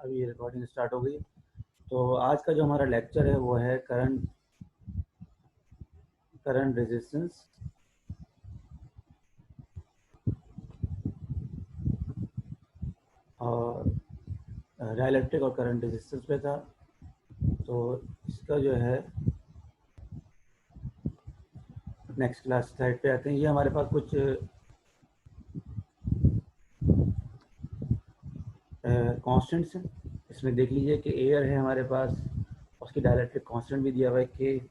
अभी recording start हो गई। तो आज का जो हमारा लेक्चर है वो है करंट रेजिस्टेंस और डाइलेक्ट्रिक और करंट रेजिस्टेंस पे था। तो इसका जो है नेक्स्ट क्लास स्लाइड पे आते हैं। ये हमारे पास कुछ कांस्टेंट्स हैं। इसमें देख लीजिए कि एयर है हमारे पास, उसकी डाइलेक्ट्रिक कांस्टेंट भी दिया हुआ है के।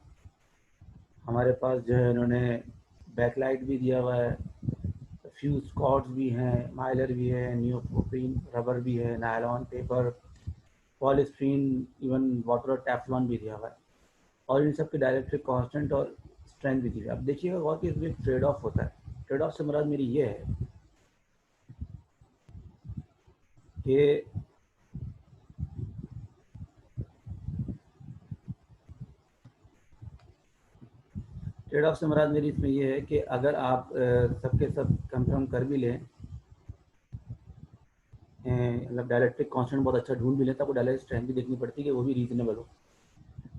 हमारे पास जो है इन्होंने बैकलाइट भी दिया हुआ है, फ्यूज कॉर्ड्स भी हैं, माइलर भी है, नियोप्रोपीन रबर भी है, nylon paper, polystyrene, even water और टेफ्लॉन भी दिया हुआ है। और इन सब की डाइलेक्ट्रिक कांस्टेंट और स्ट्रेंथ भी दी हुई है। अब देखिएगा गौर कि इसमें ट्रेड ऑफ होता है। ट्रेड ऑफ से मुराद मेरी ये है कि ट्रेड ऑफ से मुराद मेरी इसमें ये है कि अगर आप सबके सब कंफर्म कर भी लें, मतलब डायलेक्ट्रिक कांस्टेंट बहुत अच्छा ढूंढ भी लें, तो आपको डायलेक्ट्रिक स्ट्रेंथ भी देखनी पड़ती है कि वो भी रीजनेबल हो।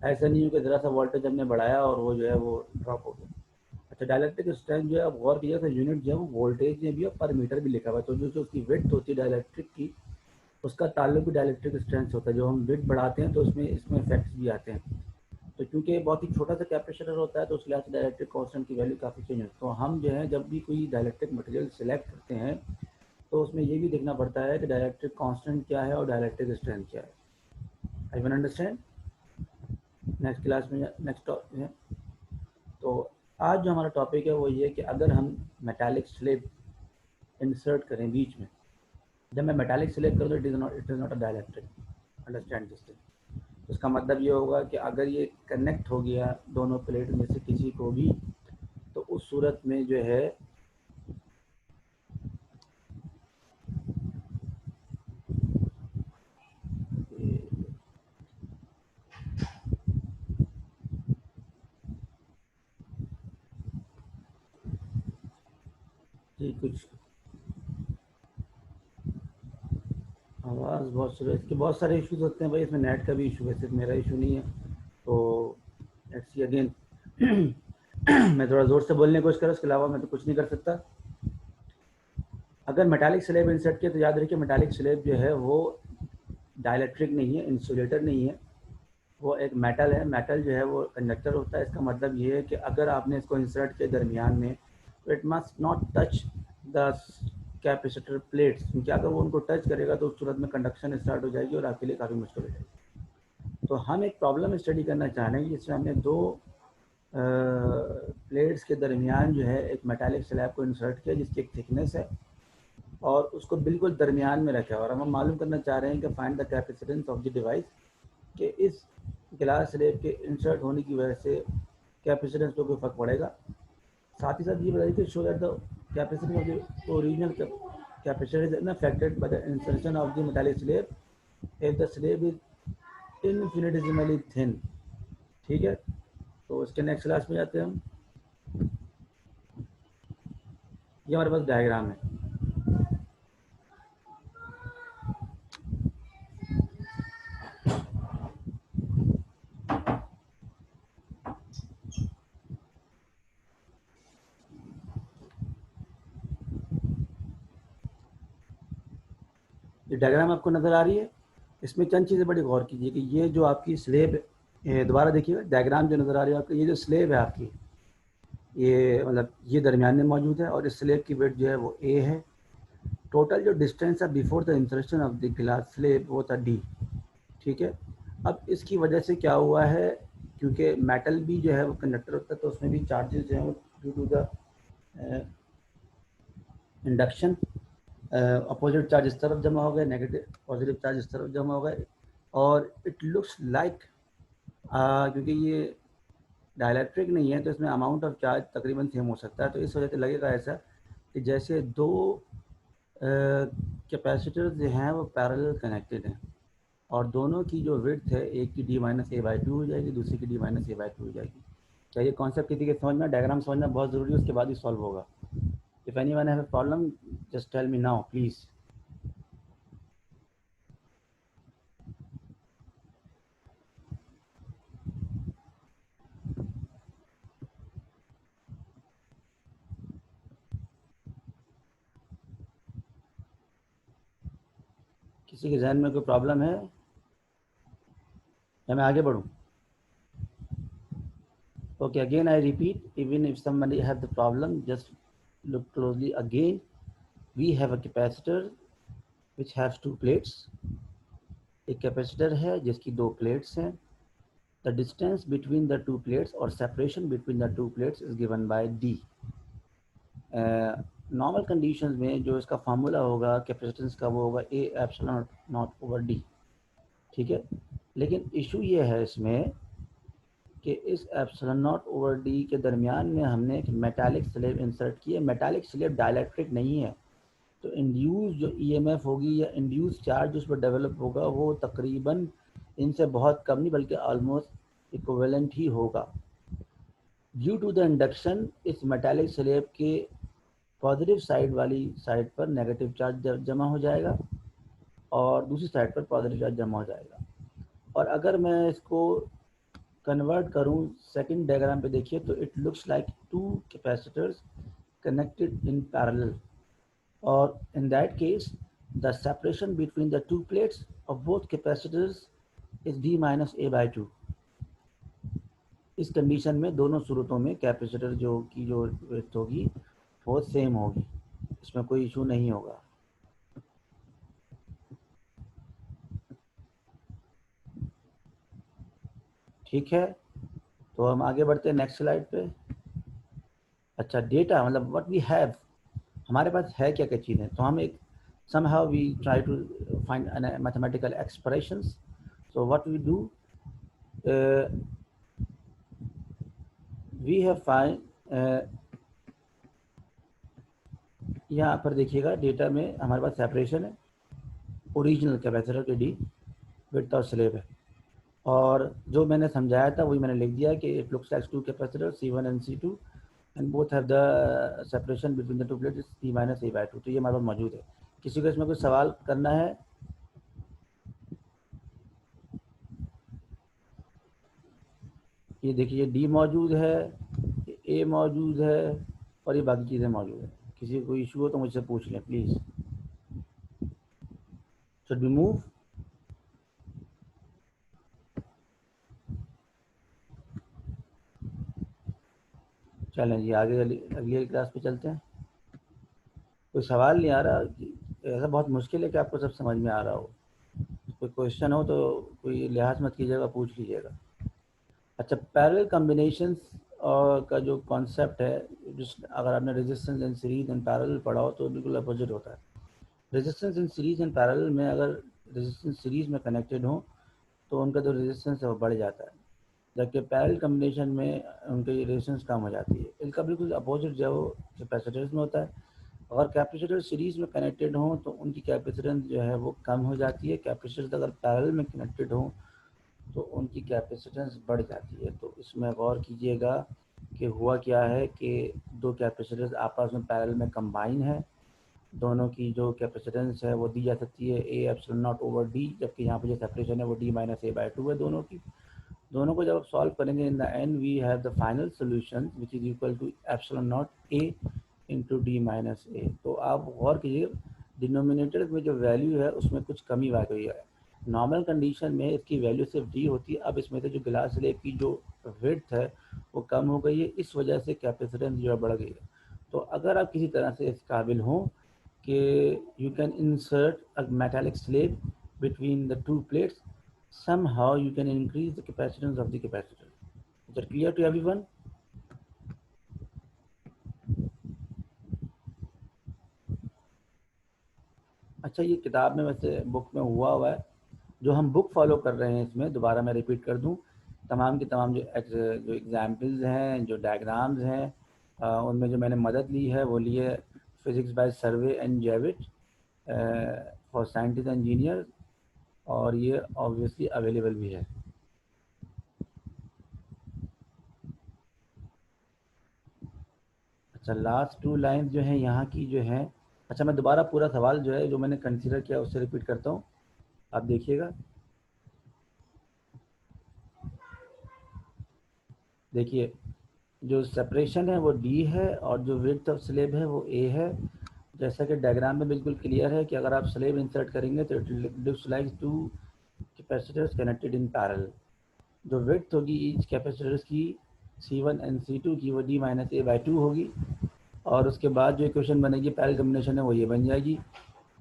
ऐसा नहीं हो कि ज़रा सा वोल्टेज हमने बढ़ाया और वो जो है वो ड्रॉप हो गया। अच्छा, डायलेक्ट्रिक स्ट्रेंथ जो है आप गौर कीजिएगा, यूनिट जो है वो वोल्टेज में भी और पर मीटर भी लिखा हुआ है। तो जो उसकी विड्थ होती है डायलेक्ट्रिक की, उसका ताल्लुक भी डायलेक्ट्रिक स्ट्रेंथ से होता है। जो हम विड्थ बढ़ाते हैं तो इसमें इफेक्ट्स भी आते हैं। तो क्योंकि बहुत ही छोटा सा कैपेसिटर होता है तो उस लिहाज से डायलेक्ट्रिक कांस्टेंट की वैल्यू काफ़ी चेंज होती है। तो हम जो है जब भी कोई डायलेक्ट्रिक मटेरियल सेलेक्ट करते हैं तो उसमें ये भी देखना पड़ता है कि डायलेक्ट्रिक कांस्टेंट क्या है और डायलेक्ट्रिक स्ट्रेंथ क्या है। I can understand. Next class में नेक्स्ट है। तो आज जो हमारा टॉपिक है वो ये है कि अगर हम मेटालिक स्लेब इंसर्ट करें बीच में, जब मैं मेटालिक स्लेब करूँ तो it is not a dielectric. Understand this thing. उसका मतलब ये होगा कि अगर ये कनेक्ट हो गया दोनों प्लेट में से किसी को भी, तो उस सूरत में जो है ये कुछ आवाज़ बहुत सुबह, इसके बहुत सारे इश्यूज होते हैं भाई। इसमें नेट का भी इशू है, सिर्फ मेरा इशू नहीं है। तो लेट्स सी अगेन। मैं थोड़ा ज़ोर से बोलने की कोशिश करूँ, उसके अलावा मैं तो कुछ नहीं कर सकता। अगर मेटालिक स्लेब इंसर्ट किया तो याद रखिए मेटालिक स्लेब जो है वो डाइलेक्ट्रिक नहीं है, इंसुलेटर नहीं है, वो एक मेटल है। मेटल जो है वो कंडक्टर होता है। इसका मतलब ये है कि अगर आपने इसको इंसर्ट के दरमियान में, तो it must not touch the capacitor plates, क्योंकि अगर वो उनको टच करेगा तो उस सूरत में कंडक्शन स्टार्ट हो जाएगी और आपके लिए काफ़ी मुश्किल हो जाएगी। तो हम एक प्रॉब्लम स्टडी करना चाह रहे हैं जिसमें हमने दो प्लेट्स के दरमियान जो है एक मेटालिक स्लैब को इंसर्ट किया जिसकी एक थिकनेस है और उसको बिल्कुल दरमियान में रखा है। और हम मालूम करना चाह रहे हैं कि find the capacitance of the device, कि इस ग्लास स्लेब के इंसर्ट होने की वजह से कैपेसिटेंस पर कोई फर्क पड़ेगा। साथ ही साथ ये बताइए कि show that the capacitance of the original capacitor is affected by the insertion of the metallic slab if the slab is infinitesimally thin. ठीक है, तो इसके नेक्स्ट क्लास में जाते हैं हम। ये हमारे पास डायग्राम है। ये डायग्राम आपको नज़र आ रही है। इसमें चंद चीज़ें बड़ी गौर कीजिए कि ये जो आपकी स्लेब, दोबारा देखिएगा डायग्राम जो नज़र आ रही है आपको, ये जो स्लेब है आपकी, ये मतलब ये दरमियान में मौजूद है और इस स्लेब की वेट जो है वो ए है। टोटल जो डिस्टेंस है before the insertion of the glass slab वो था डी। ठीक है, अब इसकी वजह से क्या हुआ है, क्योंकि मेटल भी जो है वो कंडक्टर होता है तो उसमें भी चार्जेस जो हैं वो due to the induction, opposite charge इस तरफ जमा हो गए, नेगेटिव पॉजिटिव चार्ज इस तरफ जमा हो गए। और इट लुक्स लाइक, क्योंकि ये डायलैक्ट्रिक नहीं है तो इसमें अमाउंट ऑफ चार्ज तकरीबन सेम हो सकता है। तो इस वजह से लगेगा ऐसा कि जैसे दो कैपेसिटर्स जो हैं वो पैरेलल कनेक्टेड हैं और दोनों की जो विड्थ है, एक की d-a/2 हो जाएगी, दूसरी की d-a/2 हो जाएगी। क्या ये कॉन्सेप्ट किसी के समझ में, डायग्राम समझना बहुत ज़रूरी है, उसके बाद ही सॉल्व होगा। If anyone have a problem just tell me now please. किसी के जहन में कोई प्रॉब्लम है या मैं आगे बढ़ूं? Okay, again I repeat, even if somebody have the problem, just look closely again. We have a capacitor which has two plates. एक कैपेसिटर है जिसकी दो प्लेट्स हैं. The distance between the two plates or separation between the two plates is given by D. Normal conditions में जो इसका formula होगा capacitance का वो होगा A epsilon not over D. ठीक है, लेकिन इशू ये है इसमें कि इस एप्सिलॉन नॉट ओवर डी के दरमियान में हमने एक मेटालिक स्लेब इंसर्ट की है. मेटालिक स्लेब डाइलेक्ट्रिक नहीं है, तो इंड्यूस जो ईएमएफ होगी या इंड्यूस चार्ज उस पर डेवलप होगा वो तकरीबन इनसे बहुत कम नहीं बल्कि ऑलमोस्ट इक्विवेलेंट ही होगा. ड्यू टू द इंडक्शन इस मेटालिक स्लेब के पॉजिटिव साइड वाली साइड पर नेगेटिव चार्ज जमा हो जाएगा और दूसरी साइड पर पॉजिटिव चार्ज जमा हो जाएगा. और अगर मैं इसको कन्वर्ट करूं सेकंड डायग्राम पे देखिए तो it looks like two capacitors connected in parallel, और in that case the separation between the two plates of both capacitors is d minus a by 2. इस कंडीशन में दोनों सूरतों में कैपेसिटर जो विड्थ होगी वो सेम होगी, इसमें कोई इशू नहीं होगा. ठीक है, तो हम आगे बढ़ते हैं नेक्स्ट स्लाइड पे. अच्छा, डेटा मतलब व्हाट वी हैव, हमारे पास है क्या क्या चीज़ें. तो हम एक somehow we try to find mathematical expressions. So what we do, we have find यहाँ पर देखिएगा डेटा में हमारे पास सेपरेशन है, ओरिजिनल कैपेसिटर के डी, विड्थ और स्लेब है, और जो मैंने समझाया था वही मैंने लिख दिया कि it looks like two capacitor C1 and C2 and both have the separation between the two plates d minus a by 2. तो ये हमारे पास मौजूद है. किसी को इसमें कुछ सवाल करना है? ये देखिए D मौजूद है, A मौजूद है और ये बाकी चीज़ें मौजूद है. किसी को कोई इशू हो तो मुझसे पूछ लें प्लीज़. Should be move? चलें जी, आगे अगली क्लास पे चलते हैं. कोई सवाल नहीं आ रहा? ऐसा बहुत मुश्किल है कि आपको सब समझ में आ रहा हो. कोई क्वेश्चन हो तो कोई लिहाज मत कीजिएगा, पूछ लीजिएगा. अच्छा, पैरेलल कॉम्बिनेशंस का जो कॉन्सेप्ट है, जिस अगर आपने resistance in series and parallel पढ़ा हो तो बिल्कुल अपोजिट होता है. Resistance in series and parallel में अगर रेजिस्टेंस सीरीज में कनेक्टेड हो तो उनका जो रेजिस्टेंस है वो बढ़ जाता है, जबकि पैरेलल कॉम्बिनेशन में उनकी रेजिस्टेंस कम हो जाती है. इनका बिल्कुल अपोजिट जो है वो कैपेसिटर्स में होता है. अगर कैपेसिटर सीरीज में कनेक्टेड हो तो उनकी कैपेसिटेंस जो है वो कम हो जाती है. कैपेसिटर अगर पैरेलल में कनेक्टेड हो तो उनकी कैपेसिटेंस बढ़ जाती है. तो इसमें गौर कीजिएगा कि हुआ क्या है कि दो कैपेसिटर्स आपस में पैरेलल में कंबाइन है. दोनों की जो कैपेसिटेंस है वो दी जा सकती है A epsilon not over D, जबकि यहाँ पर जो सेपरेशन है वो d माइनस a बाई 2 है दोनों की. दोनों को जब आप सॉल्व करेंगे in the end we have the final solution which is equal to epsilon naught A into d minus a. तो आप गौर कीजिए डिनोमिनेटर में जो वैल्यू है उसमें कुछ कमी आ गई है. नॉर्मल कंडीशन में इसकी वैल्यू सिर्फ d होती है. अब इसमें से जो ग्लास स्लेब की जो विड्थ है वो कम हो गई है, इस वजह से कैपेसिटेंस जो है बढ़ गई है. तो अगर आप किसी तरह से इस काबिल हों कि you can insert a metallic slab between the two plates, somehow you can increase the capacitance of the capacitor. Is that clear to everyone? अच्छा, ये किताब में वैसे बुक में हुआ है. जो हम बुक फॉलो कर रहे हैं इसमें दोबारा मैं रिपीट कर दूं, तमाम की तमाम जो एग्जाम्पल्स हैं, जो डायग्राम्स हैं, उनमें जो मैंने मदद ली है वो ली है physics by Serway and Jewett for scientist engineer, और ये ऑब्वियसली अवेलेबल भी है. अच्छा, लास्ट 2 लाइन जो है यहाँ की जो है. अच्छा, मैं दोबारा पूरा सवाल जो है जो मैंने कंसीडर किया उससे रिपीट करता हूँ, आप देखिएगा. देखिए, जो सेपरेशन है वो D है और जो विड्थ ऑफ स्लेब है वो A है. जैसा कि डायग्राम में बिल्कुल क्लियर है कि अगर आप स्लेब इंसर्ट करेंगे तो it looks like two capacitors connected in parallel. जो विड्थ होगी ईच कैपेसिटर्स की C1 एंड C2 की वो D माइनस ए बाई 2 होगी, और उसके बाद जो इक्वेशन बनेगी पैरेलल कम्बिनेशन है वो ये बन जाएगी।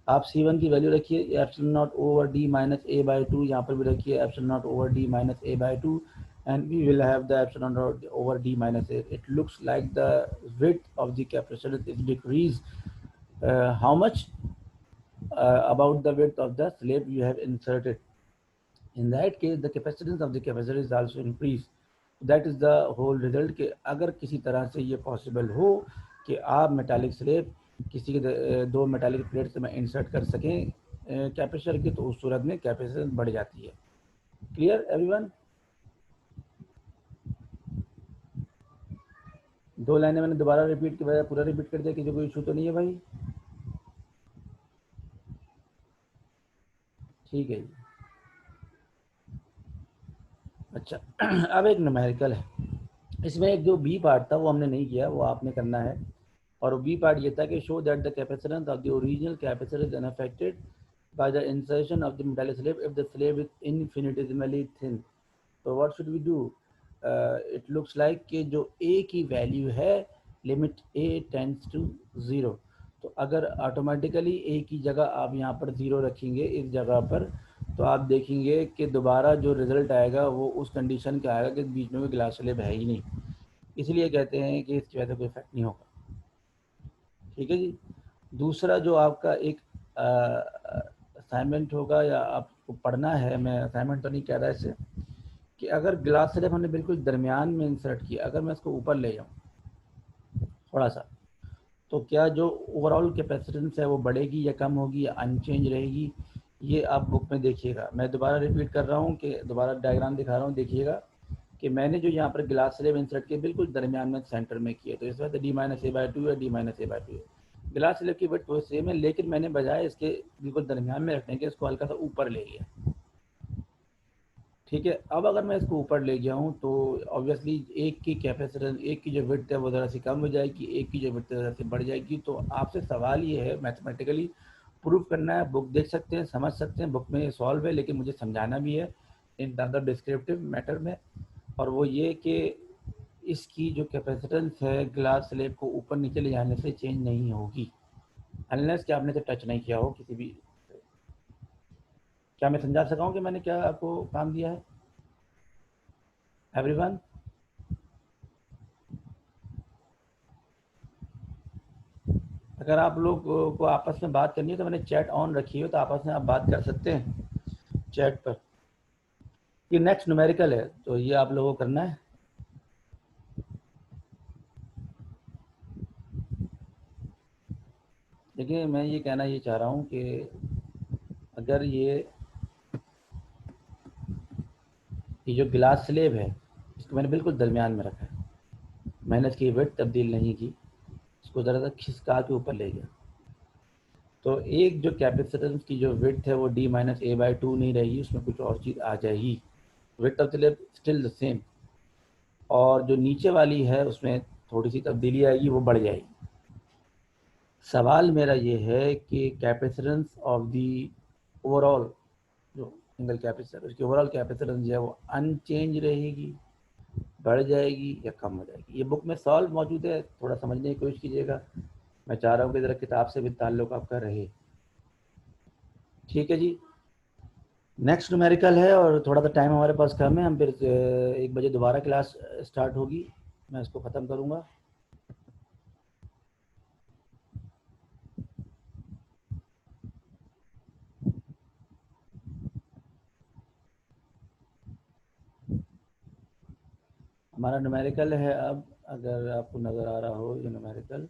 आप C1 की वैल्यू रखिए epsilon not over D minus A by 2, यहाँ पर भी रखिए epsilon not over D minus A by 2, and we will have the epsilon naught over D minus A. It looks like the width of the capacitor is decreased. How much? About the width of the slab you have inserted. In that case, the capacitance of the capacitor is also increased. That is the whole result कि अगर किसी तरह से ये possible हो कि आप metallic slab किसी के दो मेटालिक प्लेट्स में इंसर्ट कर सकें कैपेसिटर की, तो उस सूरत में कैपेसिटेंस बढ़ जाती है। Clear everyone? दो लाइनें मैंने दोबारा रिपीट की बजाय पूरा रिपीट कर दिया, किसी कोई इशू तो नहीं है भाई? ठीक है जी। अच्छा अब एक न्यूमेरिकल है, इसमें एक जो बी पार्ट था वो हमने नहीं किया, वो आपने करना है। और बी पार्ट ये था कि show that the capacitance of the original capacitor is unaffected by the insertion of the metallic slab if the slab is infinitesimally thin. तो what should we do? It looks like कि जो ए की value है limit A tends to 0, तो अगर automatically ए की जगह आप यहाँ पर 0 रखेंगे इस जगह पर, तो आप देखेंगे कि दोबारा जो रिज़ल्ट आएगा वो उस कंडीशन का आएगा कि बीच में कोई ग्लास स्लेब है ही नहीं, इसलिए कहते हैं कि इसकी वजह से कोई इफेक्ट नहीं होगा। ठीक है जी। दूसरा जो आपका एक असाइनमेंट होगा या आपको पढ़ना है, मैं असाइनमेंट तो नहीं कह रहा इसे, कि अगर ग्लास स्लेब हमने बिल्कुल दरमियान में इंसर्ट किया, अगर मैं इसको ऊपर ले जाऊँ थोड़ा सा, तो क्या जो ओवरऑल कैपेसिटेंस है वो बढ़ेगी या कम होगी या अनचेंज रहेगी? ये आप बुक में देखिएगा। मैं दोबारा रिपीट कर रहा हूँ कि दोबारा डायग्राम दिखा रहा हूँ, देखिएगा कि मैंने जो यहाँ पर ग्लास स्लेब इंसर्ट किए बिल्कुल दरमियान में सेंटर में किए, तो इस वजह से D माइनस ए बाई 2 या D माइनस ए बाई 2 है। ग्लास स्लेब की विड्थ वो सेम है, लेकिन मैंने बजाय इसके बिल्कुल दरमियान में रखने के इसको हल्का सा ऊपर ले लिया। ठीक है, अब अगर मैं इसको ऊपर ले गया हूँ तो ऑब्वियसली एक की कैपेसिटेंस, एक की जो विड्थ है वो ज़रा सी कम हो जाएगी, एक की जो विड्थ है ज़रा सी बढ़ जाएगी। तो आपसे सवाल ये है, मैथमेटिकली प्रूफ करना है, बुक देख सकते हैं, समझ सकते हैं, बुक में सॉल्व है, लेकिन मुझे समझाना भी है in terms of descriptive matter में। और वो ये कि इसकी जो कैपेसिटेंस है ग्लास स्लेब को ऊपर नीचे ले जाने से चेंज नहीं होगी, अनलेस कि आपने इसे टच नहीं किया हो किसी भी। क्या मैं समझा सका हूँ कि मैंने क्या आपको काम दिया है एवरीवन? अगर आप लोग को आपस में बात करनी है तो मैंने चैट ऑन रखी है, तो आपस में आप बात कर सकते हैं चैट पर। ये नेक्स्ट न्यूमेरिकल है, तो ये आप लोगों को करना है। देखिए मैं ये कहना ये चाह रहा हूँ कि अगर ये जो ग्लास स्लेब है इसको मैंने बिल्कुल दरमियान में रखा है, मैंने इसकी वेट तब्दील नहीं की, इसको ज़रा सा खिसका के ऊपर ले गया, तो एक जो कैपेसिटेंस की जो विड्थ है वो D माइनस ए बाई 2 नहीं रहेगी, उसमें कुछ और चीज़ आ जाएगी, width of the slab still the same, और जो नीचे वाली है उसमें थोड़ी सी तब्दीली आएगी, वो बढ़ जाएगी। सवाल मेरा ये है कि कैपेसिटेंस ऑफ दी ओवरऑल जो सिंगल कैपेसिटर, उसकी ओवरऑल कैपेसिटेंस जो है वो अनचेंज रहेगी, बढ़ जाएगी या कम हो जाएगी? ये बुक में सॉल्व मौजूद है, थोड़ा समझने की कोशिश कीजिएगा। मैं चाह रहा हूँ कि ज़रा किताब से भी ताल्लुक़ आपका रहे। ठीक है जी। नेक्स्ट न्यूमेरिकल है और थोड़ा सा टाइम हमारे पास कम है, हम फिर 1 बजे दोबारा क्लास स्टार्ट होगी, मैं इसको ख़त्म करूँगा। हमारा न्यूमेरिकल है अब, अगर आपको नज़र आ रहा हो ये न्यूमेरिकल,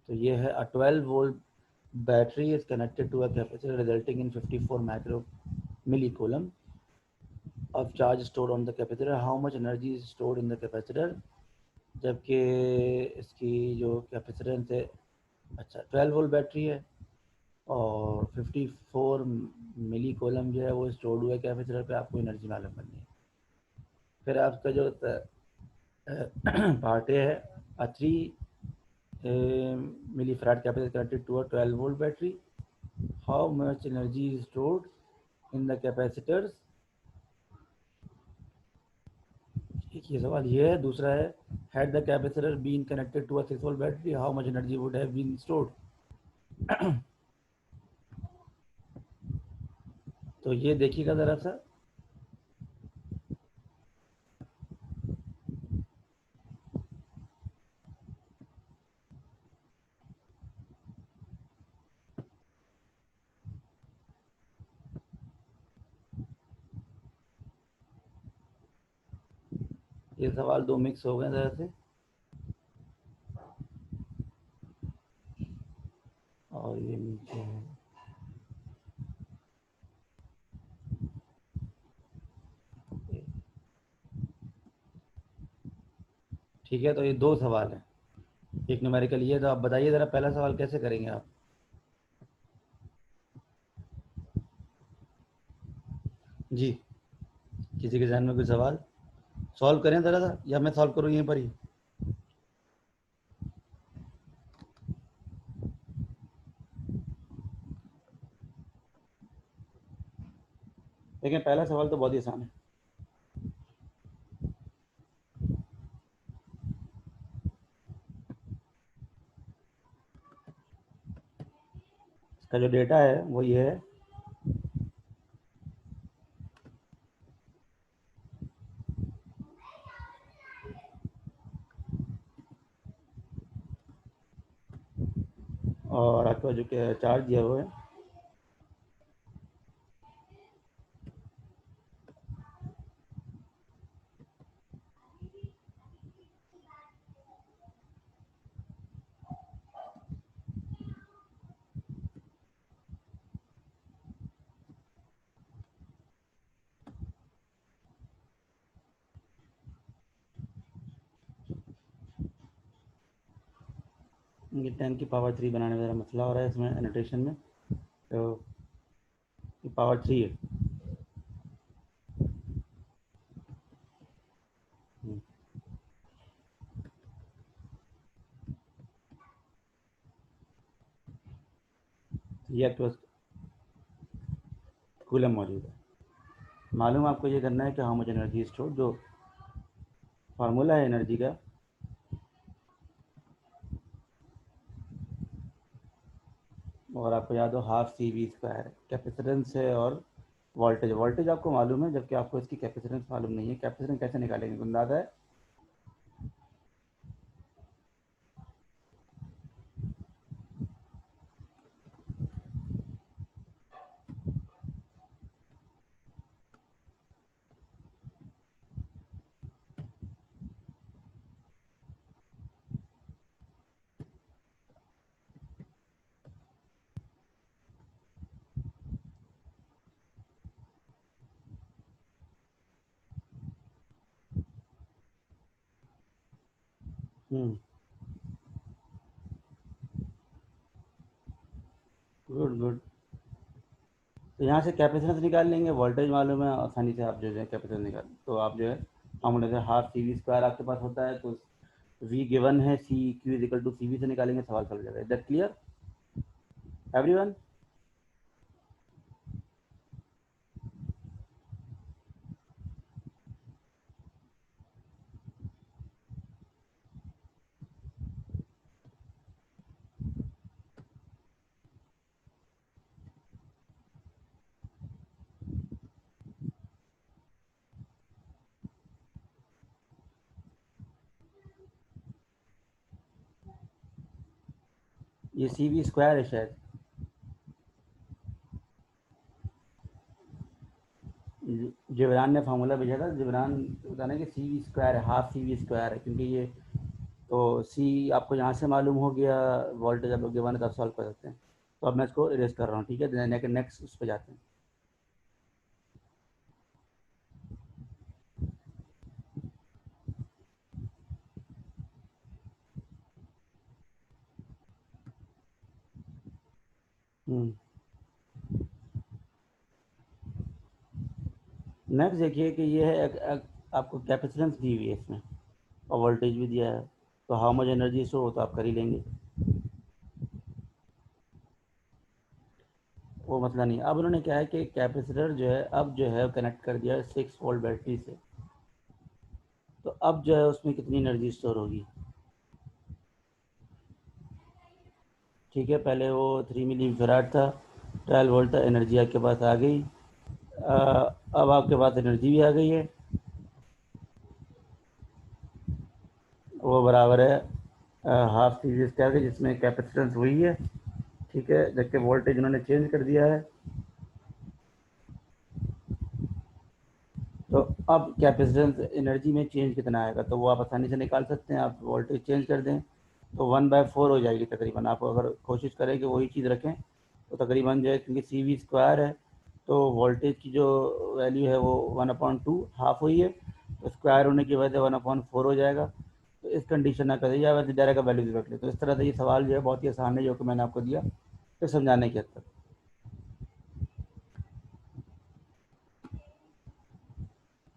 तो ये है a 12 volt battery is connected to a capacitor resulting in 54 micro milli coulomb of charge stored on the capacitor. How much energy is stored in the capacitor? जबकि इसकी जो कैपेसिटेंस है, अच्छा 12 वोल्ट बैटरी है और 54 मिली कूलम जो है वो स्टोर्ड हुआ है कैपेसिटर पे, आपको एनर्जी मालूम करनी है। फिर आपका जो पार्ट है a 3 milli farad capacitor connected to a 12 volt battery, how much energy is stored in the capacitors. एक ये सवाल ये है। दूसरा है, had the capacitor been connected to a 6 volt battery, how much energy would have been stored. तो ये देखिएगा ज़रा सा, ये सवाल दो मिक्स हो गए ज़रा से, और ये नीचे है। ठीक है, तो ये दो सवाल हैं, एक न्यूमेरिकल ये। तो आप बताइए ज़रा पहला सवाल कैसे करेंगे आप। जी, किसी के जहन में कोई सवाल सॉल्व करें ज़रा सा, या मैं सॉल्व करूँ यहीं पर ही। देखिए पहला सवाल तो बहुत ही आसान है। इसका जो डेटा है वो ये है, और आपका जो चार्ज दिया हुआ है ये 10 की पावर 3 बनाने में ज़रा मसला हो रहा है इसमें एनोटेशन में, तो ये पावर 3 है। ये आपके पास कूलम मौजूद है। मालूम आपको ये करना है कि हाउ मच एनर्जी स्टोर, जो फार्मूला है एनर्जी का, और आपको याद हो half C V square, capacitance है और वोल्टेज। वोल्टेज आपको मालूम है, जबकि आपको इसकी कैपेसिटेंस मालूम नहीं है। कैपेसिटेंस कैसे निकालेंगे, अंदाजा है? Good good. तो यहाँ से कैपेसिटेंस निकाल लेंगे, वोल्टेज मालूम है, आसानी से आप जो है कैपेसिटेंस निकाल, तो आप जो है हम जैसे हाफ सी वी स्क्वायर आपके पास होता है, तो वी गिवन है, C Q is equal to C V से निकालेंगे, सवाल सॉल्व हो जाएगा। Is that clear everyone? ये सी वी स्क्वायर है शायद, जिब्रान ने फार्मूला भेजा था। जिब्रान बताना कि सी वी स्क्वायर है, हाफ सी वी स्क्वायर है, क्योंकि ये तो सी आपको यहाँ से मालूम हो गया, वोल्टेज आप लोग गिवन है, तब सॉल्व कर सकते हैं। तो अब मैं इसको इरेज कर रहा हूँ, ठीक है, नेक्स्ट उस पर जाते हैं। नेक्स्ट देखिए कि ये है आपको कैपेसिटेंस दी हुई है इसमें, और वोल्टेज भी दिया है, तो हाउ मच एनर्जी स्टोर हो तो आप कर ही लेंगे। मसला नहीं। अब उन्होंने क्या है कि कैपेसिटर जो है अब जो है कनेक्ट कर दिया है 6 वोल्ट बैटरी से, तो अब जो है उसमें कितनी एनर्जी स्टोर होगी। ठीक है, पहले वो 3 मिली फैराड था, 12 वोल्ट था, एनर्जी आपके पास आ गई। अब आपके पास एनर्जी भी आ गई है, वो बराबर है हाफ सीरीज के, जिसमें कैपेसिटेंस वही है। ठीक है, जबकि वोल्टेज उन्होंने चेंज कर दिया है। तो अब कैपेसिटेंस एनर्जी में चेंज कितना आएगा, तो वो आप आसानी से निकाल सकते हैं। आप वोल्टेज चेंज कर दें तो 1/4 हो जाएगी तकरीबन। आप अगर कोशिश करें कि वही चीज़ रखें तो तकरीबन जो है, क्योंकि CV² है तो वोल्टेज की जो वैल्यू है वो 1/2 हाफ हुई है, तो स्क्वायर होने की वजह से 1/4 हो जाएगा। तो इस कंडीशन में कर या वैसे डायरेक्ट का वैल्यू रख ले। तो इस तरह से ये सवाल जो है बहुत ही आसान है, जो कि मैंने आपको दिया तो समझाने के हद तक।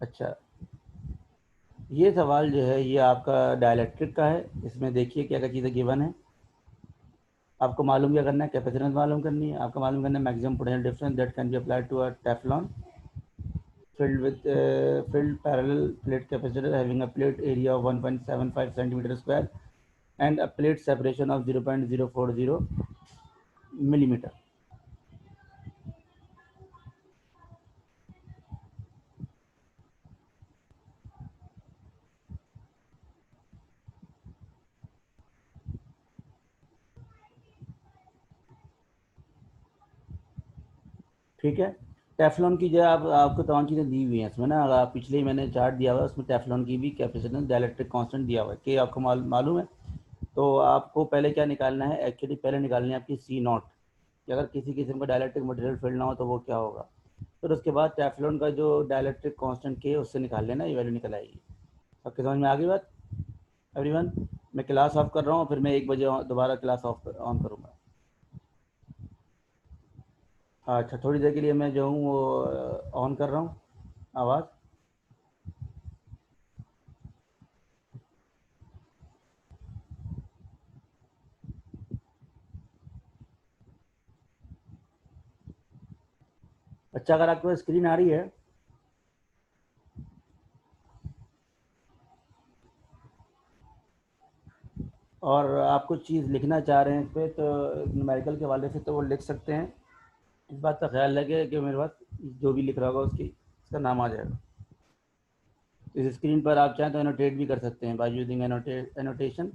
अच्छा, ये सवाल जो है ये आपका डायलैक्ट्रिक का है। इसमें देखिए क्या क्या चीज़ें गिवन है। आपको मालूम क्या करना है, कैपेसिटेंस मालूम करनी है, आपको मालूम करना है maximum potential difference that can be applied to a Teflon filled parallel plate capacitor having a plate area of 1.75 centimeter square and a plate separation of 0.040 millimeter. ठीक है, टेफ्लॉन की जो आप आपको तमाम चीज़ें दी हुई हैं इसमें ना। अगर आप पिछले ही मैंने चार्ट दिया हुआ है, उसमें टेफ्लॉन की भी कैपेसिटेंस डायलेक्ट्रिक कांस्टेंट दिया हुआ है कि आपको मालूम है। तो आपको पहले क्या निकालना है, एक्चुअली पहले निकालनी है आपकी C0, कि अगर किसी किस्म का डायलेक्ट्रिक मटेरियल फील्ड ना हो तो वो क्या होगा। फिर उसके बाद टेफ्लॉन का जो डायलेक्ट्रिक कांस्टेंट के उससे निकाल लेना, ये वैल्यू निकल आएगी। आपके समझ में आ गई बात एवरीवन। मैं क्लास ऑफ कर रहा हूँ, फिर मैं 1 बजे दोबारा क्लास ऑफ ऑन करूँगा। अच्छा, थोड़ी देर के लिए मैं जो हूँ वो ऑन कर रहा हूँ आवाज़। अच्छा, अगर आपको स्क्रीन आ रही है और आप कुछ चीज़ लिखना चाह रहे हैं इस पर, तो न्यूमेरिकल के हवाले से तो वो लिख सकते हैं। इस बात का ख्याल रखें कि मेरे पास जो भी लिख रहा होगा उसकी उसका नाम आ जाएगा। इस स्क्रीन पर आप चाहें तो एनोटेट भी कर सकते हैं बाय यूजिंग एनोटेशन।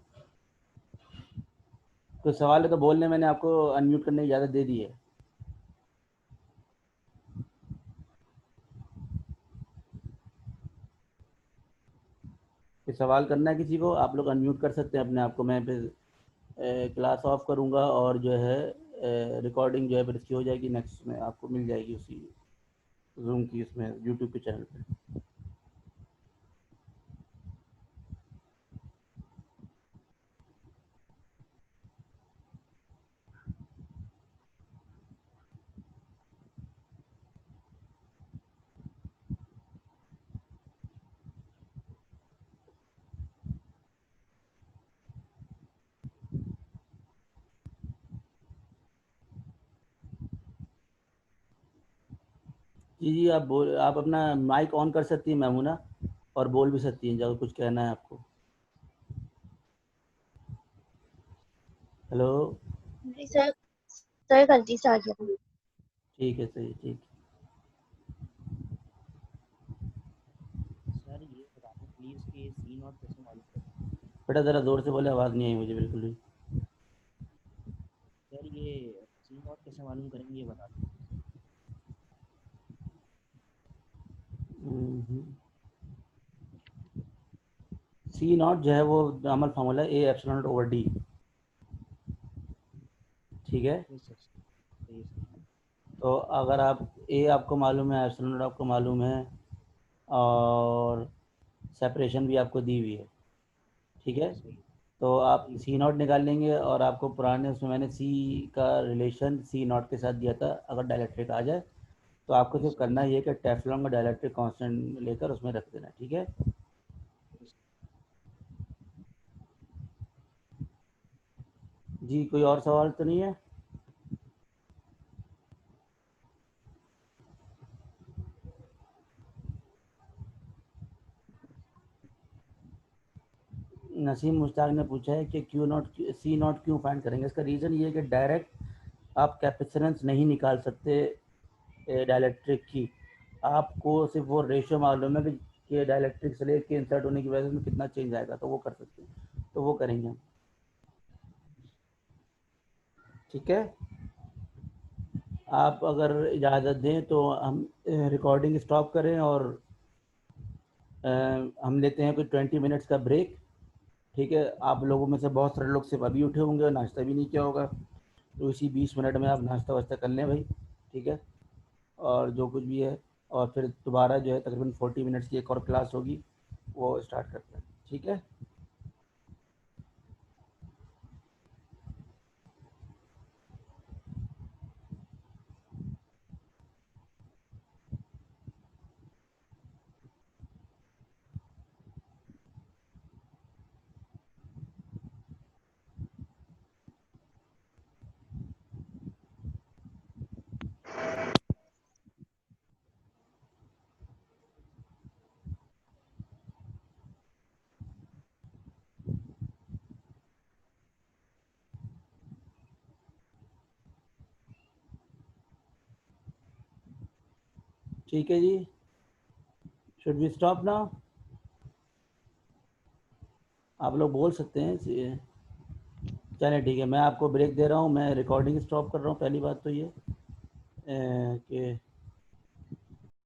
तो सवाल है तो बोलने, मैंने आपको अनम्यूट करने की इजाज़त दे दी है। फिर सवाल करना है किसी को, आप लोग अनम्यूट कर सकते हैं अपने आप को। मैं फिर क्लास ऑफ करूँगा और जो है रिकॉर्डिंग जो है फिर इसकी हो जाएगी, नेक्स्ट में आपको मिल जाएगी उसी जूम की उसमें यूट्यूब के चैनल पे। जी जी, आप अपना माइक ऑन कर सकती हैं मैमूना, और बोल भी सकती हैं जब कुछ कहना है आपको। हेलो। जी सर, सर गलती से आ गया। ठीक है, सही, ठीक। सर ये बता दें प्लीज़ कि C0 कैसे मालूम करें। बेटा ज़रा ज़ोर से बोले, आवाज़ नहीं आई मुझे बिल्कुल भी। सर ये C0 कैसे मालूम करेंगे ये बता दें। C0 जो है वो नॉर्मल फार्मूला है A ε/D। ठीक है, यस सर, सही है सर। तो अगर आप ए आपको मालूम है, एप्सिलॉन आपको मालूम है, और सेपरेशन भी आपको दी हुई है। ठीक है, सही है। तो आप जी C0 निकाल लेंगे, और आपको पुराने उसमें मैंने सी का रिलेशन C0 के साथ दिया था। अगर डायलेक्ट्रिक आ जाए तो आपको सिर्फ सर। करना ये है कि टेफ्लॉन का डायलेक्ट्रिक कांस्टेंट लेकर उसमें रख देना। ठीक है, जी कोई और सवाल तो नहीं है। नसीम मुश्ताक ने पूछा है कि क्यू नॉट सी नॉट क्यों फाइंड करेंगे। इसका रीज़न ये है कि डायरेक्ट आप कैपेसिटेंस नहीं निकाल सकते डाइलेक्ट्रिक की। आपको सिर्फ वो रेशियो मालूम है कि डाइलेक्ट्रिक स्लेट के इंसर्ट होने की वजह से कितना चेंज आएगा, तो वो कर सकते हैं, तो वो करेंगे हम। ठीक है, आप अगर इजाज़त दें तो हम रिकॉर्डिंग स्टॉप करें और हम लेते हैं कोई 20 मिनट्स का ब्रेक। ठीक है, आप लोगों में से बहुत सारे लोग सिर्फ अभी उठे होंगे और नाश्ता भी नहीं किया होगा, तो इसी 20 मिनट में आप नाश्ता वाश्ता कर लें भाई। ठीक है, और जो कुछ भी है, और फिर दोबारा जो है तकरीबन 40 मिनट्स की एक और क्लास होगी, वो स्टार्ट करते हैं। ठीक है, ठीक है जी, शुड वी स्टॉप नाउ? आप लोग बोल सकते हैं। चलें ठीक है, मैं आपको ब्रेक दे रहा हूँ, मैं रिकॉर्डिंग स्टॉप कर रहा हूँ। पहली बात तो ये कि